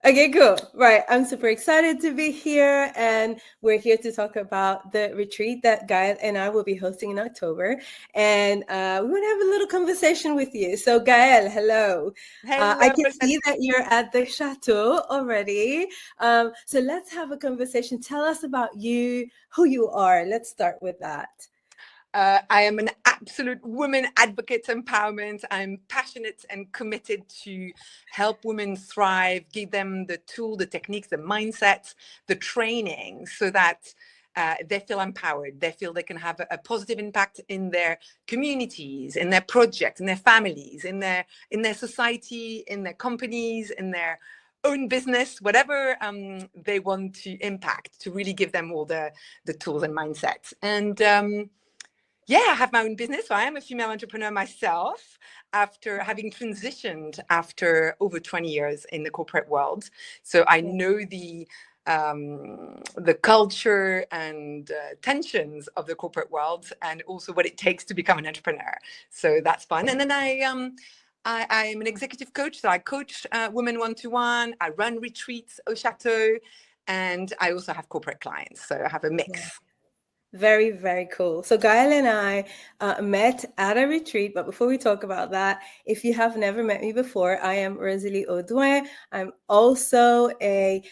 Okay, cool. Right. I'm super excited to be here. And we're here to talk about the retreat that Gaelle and I will be hosting in October. And we want to have a little conversation with you. So, Gaelle, hello. I Hello. can see that you're at the chateau already. So, let's have a conversation. Tell us about you, who you are. Let's start with that. I am an absolute women advocate empowerment. I'm passionate and committed to help women thrive, give them the tool, the techniques, the mindsets, the training so that they feel empowered. They feel they can have a positive impact in their communities, in their projects, in their families, in their society, in their companies, in their own business, whatever they want to impact, to really give them all the tools and mindsets. And yeah, I have my own business. So I am a female entrepreneur myself after having transitioned after over 20 years in the corporate world. So I know the culture and tensions of the corporate world, and also what it takes to become an entrepreneur. So that's fun. And then I'm an executive coach. So I coach women one-to-one. I run retreats au chateau, and I also have corporate clients. So I have a mix. Yeah. Very, very cool. So Gaelle and I met at a retreat, but before we talk about that, if you have never met me before, I am Rosalie Audouin. I'm also a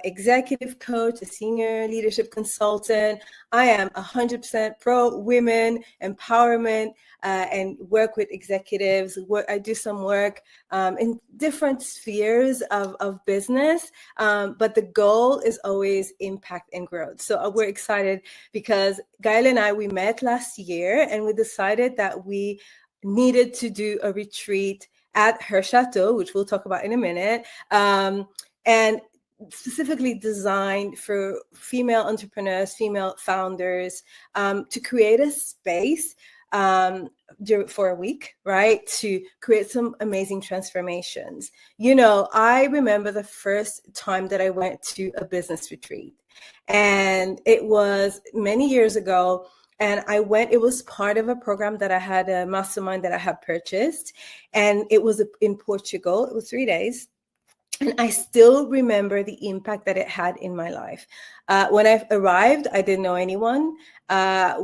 executive coach, a senior leadership consultant. I am 100% pro women empowerment and work with executives. I do some work in different spheres of business, but the goal is always impact and growth. So we're excited because Gaelle and I, we met last year and we decided that we needed to do a retreat at her chateau, which we'll talk about in a minute, and specifically designed for female entrepreneurs, female founders, to create a space for a week, right? To create some amazing transformations. You know, I remember the first time that I went to a business retreat, and it was many years ago. And I went, it was part of a program that I had, a mastermind that I had purchased. And it was in Portugal. It was 3 days. And I still remember the impact that it had in my life. When I arrived, I didn't know anyone. It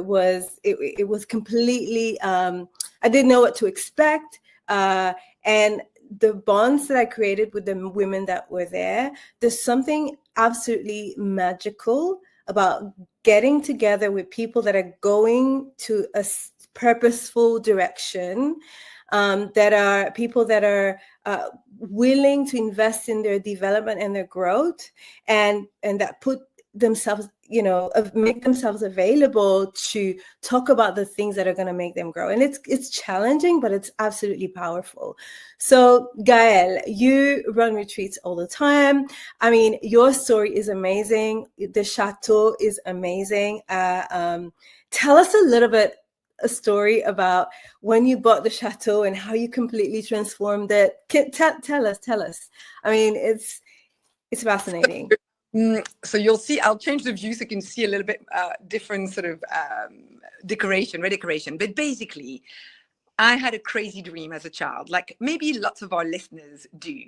was completely, I didn't know what to expect. And the bonds that I created with the women that were there, there's something absolutely magical about getting together with people that are going to a purposeful direction, that are people that are willing to invest in their development and their growth, and that put themselves, make themselves available to talk about the things that are going to make them grow. And it's challenging, but it's absolutely powerful. So Gaelle, you run retreats all the time. I mean, your story is amazing. The chateau is amazing. Tell us a little bit, a story about when you bought the chateau and how you completely transformed it. Tell us. I mean, it's fascinating. So you'll see, I'll change the view so you can see a little bit different sort of redecoration. But basically, I had a crazy dream as a child, like maybe lots of our listeners do,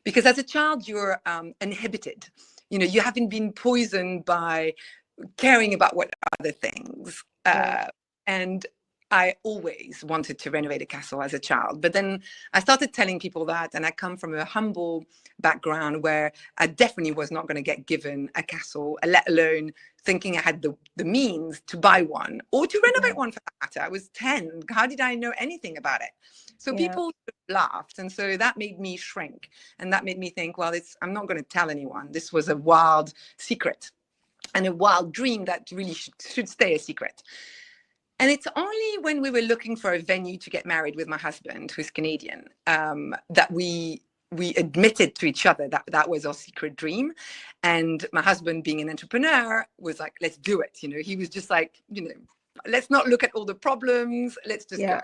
because as a child, you're inhibited. You haven't been poisoned by caring about what other things. And I always wanted to renovate a castle as a child. But then I started telling people that, and I come from a humble background where I definitely was not going to get given a castle, let alone thinking I had the means to buy one or to renovate one for that matter. I was 10. How did I know anything about it? So people laughed. And so that made me shrink. And that made me think, well, I'm not going to tell anyone. This was a wild secret and a wild dream that really should stay a secret. And it's only when we were looking for a venue to get married with my husband, who's Canadian, that we admitted to each other that that was our secret dream. And my husband, being an entrepreneur, was like, let's do it. He was just like, let's not look at all the problems. Let's just go.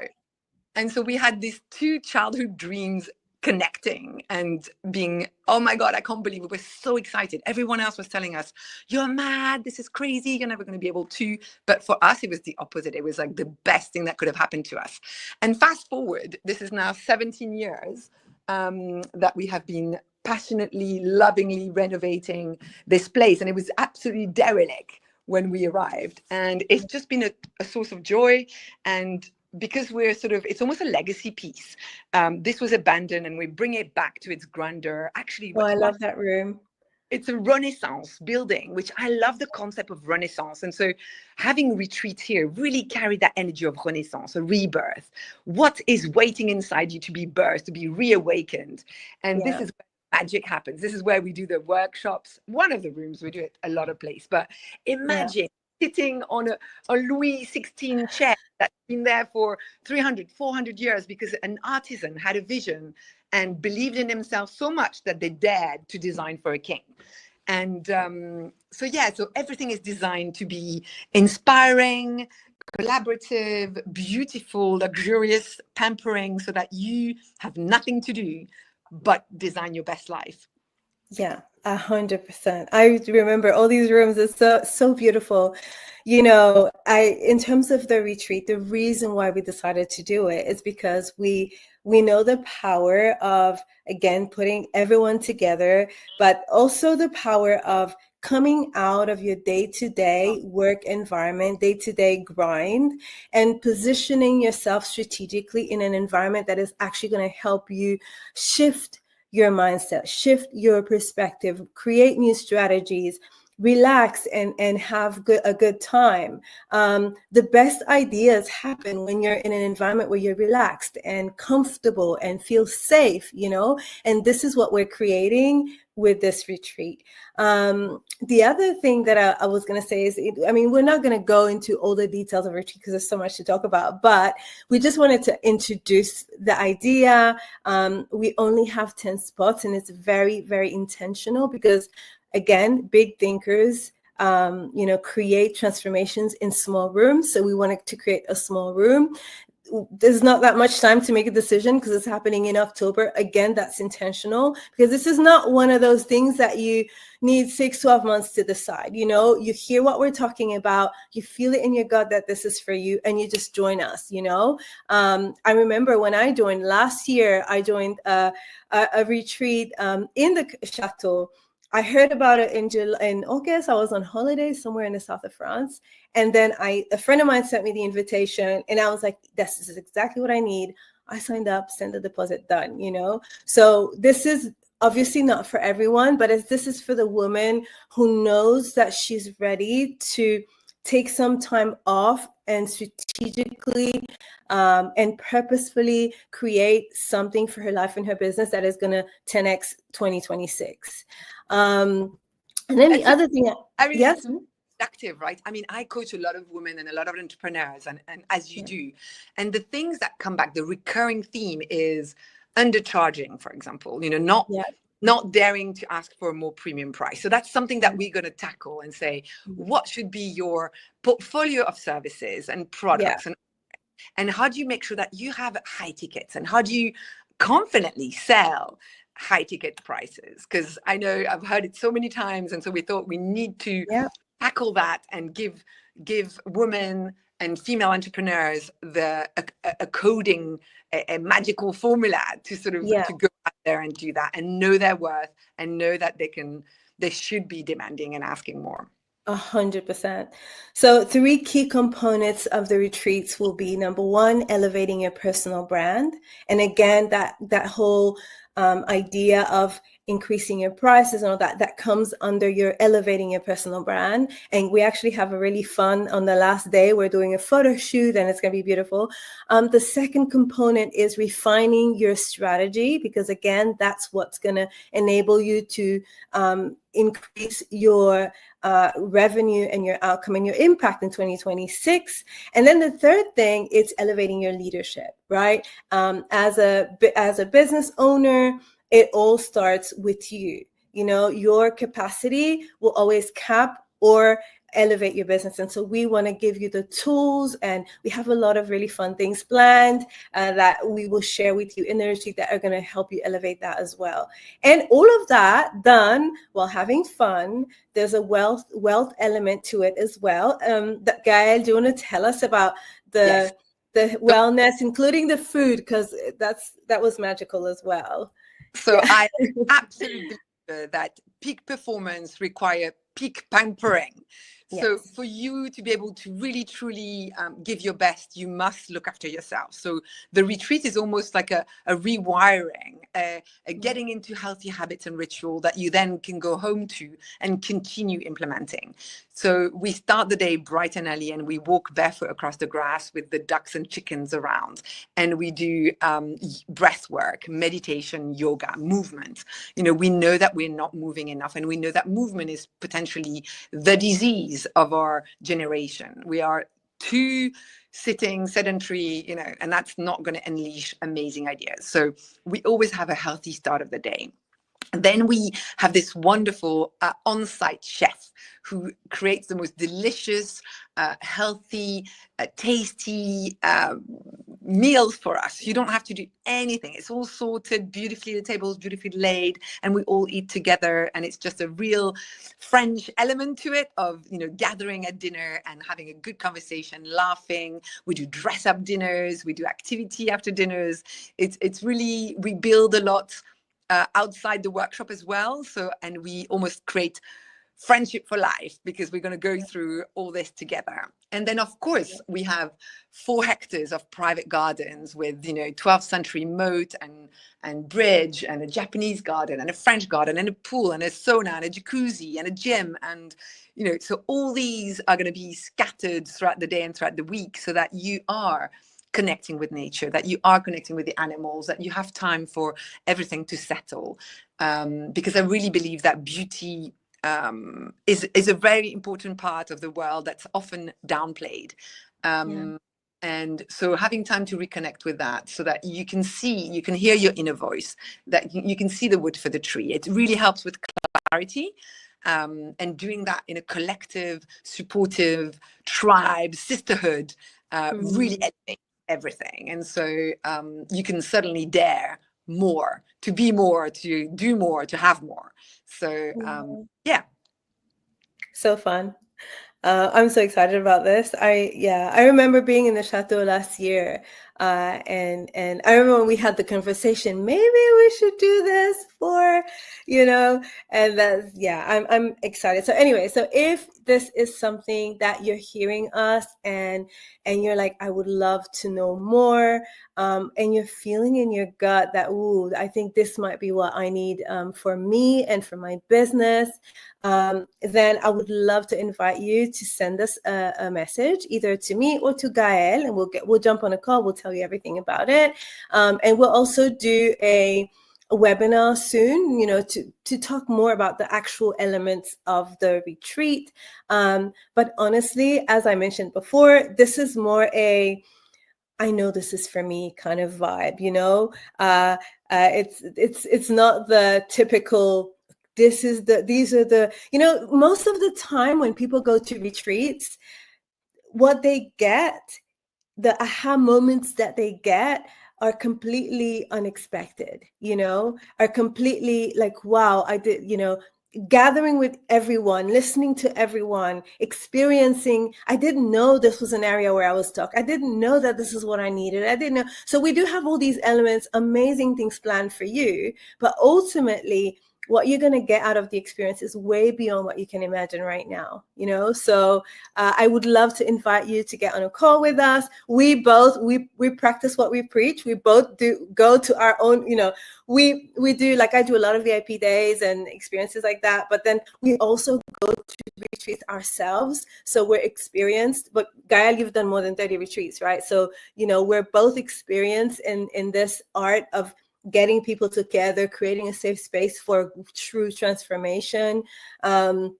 And so we had these two childhood dreams connecting and being, oh my God, I can't believe it. We're so excited. Everyone else was telling us, you're mad. This is crazy. You're never going to be able to. But for us, it was the opposite. It was like the best thing that could have happened to us. And fast forward, this is now 17 years. that we have been passionately, lovingly renovating this place. And it was absolutely derelict when we arrived. And it's just been a source of joy. And because we're sort of, it's almost a legacy piece. This was abandoned and we bring it back to its grandeur. Actually, Oh, I love that room. It's a Renaissance building, which I love the concept of Renaissance. And so having retreats here really carry that energy of Renaissance, a rebirth. What is waiting inside you to be birthed, to be reawakened? And this is where magic happens. This is where we do the workshops. One of the rooms, we do it a lot of places. But imagine sitting on a Louis XVI chair that's been there for 300, 400 years because an artisan had a vision and believed in himself so much that they dared to design for a king. And so everything is designed to be inspiring, collaborative, beautiful, luxurious, pampering, so that you have nothing to do but design your best life. Yeah, 100%. I remember all these rooms. It's so beautiful. You know, in terms of the retreat, the reason why we decided to do it is because we know the power of, again, putting everyone together, but also the power of coming out of your day-to-day work environment, day-to-day grind, and positioning yourself strategically in an environment that is actually going to help you shift your mindset, shift your perspective, create new strategies, relax and have a good time. The best ideas happen when you're in an environment where you're relaxed and comfortable and feel safe, you know, and this is what we're creating with this retreat. The other thing that I was going to say is, we're not going to go into all the details of retreat because there's so much to talk about, but we just wanted to introduce the idea. We only have 10 spots and it's very, very intentional because, again, big thinkers, create transformations in small rooms. So we wanted to create a small room. There's not that much time to make a decision because it's happening in October. Again, that's intentional because this is not one of those things that you need 6-12 months to decide. You know, you hear what we're talking about, you feel it in your gut that this is for you, and you just join us, you know. I remember when I joined last year, I joined a retreat in the Chateau. I heard about it in August. I was on holiday somewhere in the south of France. And then a friend of mine sent me the invitation and I was like, this is exactly what I need. I signed up, sent the deposit, done, you know? So this is obviously not for everyone, but this is for the woman who knows that she's ready to take some time off and strategically and purposefully create something for her life and her business that is going to 10x 2026. And then the other thing, yes, productive, right? I mean, I coach a lot of women and a lot of entrepreneurs, and as you do, and the things that come back, the recurring theme is undercharging, for example. You know, not daring to ask for a more premium price. So that's something that we're going to tackle and say, what should be your portfolio of services and products, and how do you make sure that you have high tickets, and how do you confidently sell high ticket prices? Because I know I've heard it so many times, and so we thought we need to tackle that and give women and female entrepreneurs a coding, a magical formula to sort of to go out there and do that and know their worth and know that they should be demanding and asking more. 100%. So 3 key components of the retreats will be, number 1, elevating your personal brand. And again, that whole idea of increasing your prices and all that comes under your elevating your personal brand. And we actually have a really fun on the last day. We're doing a photo shoot and it's going to be beautiful. The second component is refining your strategy, because again, that's what's going to enable you to increase your revenue and your outcome and your impact in 2026. And then the third thing, it's elevating your leadership, right? As a business owner, it all starts with you. You know, your capacity will always cap or elevate your business. And so we want to give you the tools, and we have a lot of really fun things planned that we will share with you in the retreat that are going to help you elevate that as well. And all of that done while having fun. There's a wealth element to it as well. Gaelle, do you want to tell us about the wellness, including the food, because that was magical as well? So I absolutely believe that peak performance require peak pampering. So Yes. for you to be able to really truly give your best, you must look after yourself. So the retreat is almost like a rewiring, a getting into healthy habits and ritual that you then can go home to and continue implementing. So we start the day bright and early, and we walk barefoot across the grass with the ducks and chickens around. And we do breath work, meditation, yoga, movement. You know, we know that we're not moving enough, and we know that movement is potentially the disease of our generation. We are too sitting, sedentary, you know, and that's not going to unleash amazing ideas. So we always have a healthy start of the day. And then we have this wonderful on-site chef who creates the most delicious, healthy, tasty meals for us. You don't have to do anything. It's all sorted beautifully. The table is beautifully laid, and we all eat together. And it's just a real French element to it of, you know, gathering at dinner and having a good conversation, laughing. We do dress-up dinners. We do activity after dinners. It's really, we build a lot outside the workshop as well. So, and we almost create friendship for life because we're going to go through all this together. And then, of course, we have 4 hectares of private gardens with, you know, 12th century moat and bridge, and a Japanese garden and a French garden and a pool and a sauna and a jacuzzi and a gym. And, you know, so all these are going to be scattered throughout the day and throughout the week so that you are connecting with nature, that you are connecting with the animals, that you have time for everything to settle. Because I really believe that beauty is a very important part of the world that's often downplayed. And so having time to reconnect with that so that you can see, you can hear your inner voice, that you can see the wood for the tree. It really helps with clarity. And doing that in a collective, supportive tribe, sisterhood, really elevates everything. And so you can suddenly dare more, to be more, to do more, to have more. So yeah. So fun. I'm so excited about this. I remember being in the chateau last year, and I remember when we had the conversation. Maybe we should do this for, and I'm excited. So anyway, so if this is something that you're hearing us and you're like, I would love to know more, and you're feeling in your gut that, ooh, I think this might be what I need for me and for my business. Then I would love to invite you to send us a message either to me or to Gaelle, and we'll jump on a call. We'll tell you everything about it, and we'll also do a webinar soon, to talk more about the actual elements of the retreat. But honestly, as I mentioned before, this is more I know this is for me kind of vibe. It's not the typical. These are the, most of the time when people go to retreats, what they get, the aha moments that they get are completely unexpected, are completely like, wow, I did, gathering with everyone, listening to everyone, experiencing. I didn't know this was an area where I was stuck. I didn't know that this is what I needed. I didn't know. So we do have all these elements, amazing things planned for you, but ultimately what you're going to get out of the experience is way beyond what you can imagine right now, So I would love to invite you to get on a call with us. We practice what we preach. We both go to our own, we do, like, I do a lot of VIP days and experiences like that, but then we also go to retreats ourselves. So we're experienced, but Gaelle, you've done more than 30 retreats, right? So, we're both experienced in this art of getting people together, creating a safe space for true transformation. And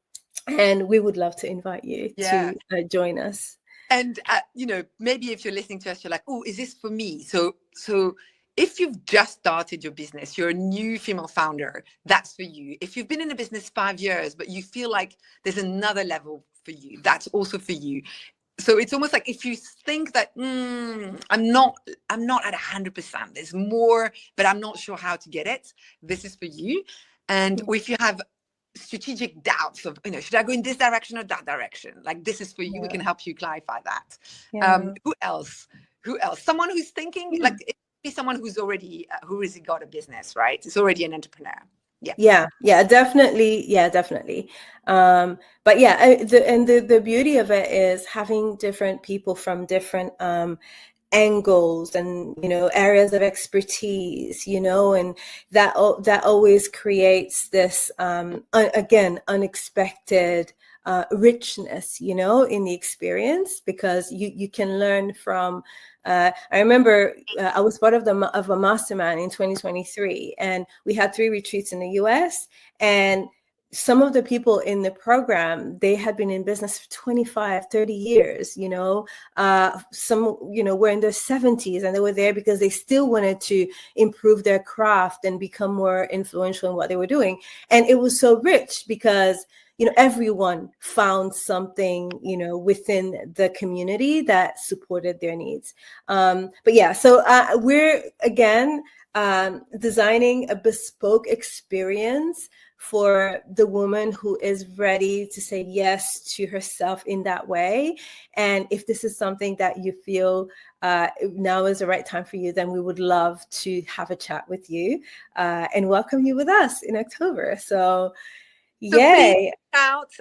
we would love to invite you to join us. And, maybe if you're listening to us, you're like, oh, is this for me? So if you've just started your business, you're a new female founder, that's for you. If you've been in a business 5 years, but you feel like there's another level for you, that's also for you. So it's almost like if you think that I'm not at 100%, there's more, but I'm not sure how to get it, this is for you. And if you have strategic doubts of, should I go in this direction or that direction, like, this is for you. We can help you clarify that. Who else? Someone who's thinking like someone who's already got a business, right? It's already an entrepreneur. Yeah, definitely. Yeah, definitely. But yeah, the beauty of it is having different people from different angles and areas of expertise, and that always creates this again unexpected richness, in the experience, because you can learn from. I remember I was part of a mastermind in 2023, and we had 3 retreats in the US, and some of the people in the program, they had been in business for 25, 30 years, some, were in their 70s, and they were there because they still wanted to improve their craft and become more influential in what they were doing. And it was so rich because everyone found something, within the community that supported their needs. But yeah, so we're again designing a bespoke experience for the woman who is ready to say yes to herself in that way. And if this is something that you feel now is the right time for you, then we would love to have a chat with you and welcome you with us in October. So yay. Out.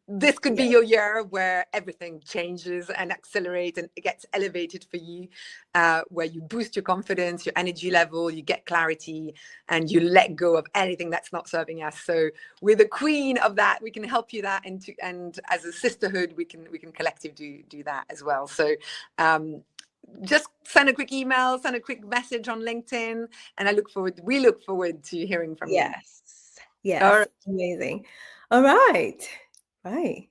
This could be your year where everything changes and accelerates and it gets elevated for you, where you boost your confidence, your energy level, you get clarity, and you let go of anything that's not serving us. So we're the queen of that. We can help you that, and as a sisterhood, we can collectively do that as well. So just send a quick email, send a quick message on LinkedIn, and we look forward to hearing from you. Yes. Amazing. All right. Bye.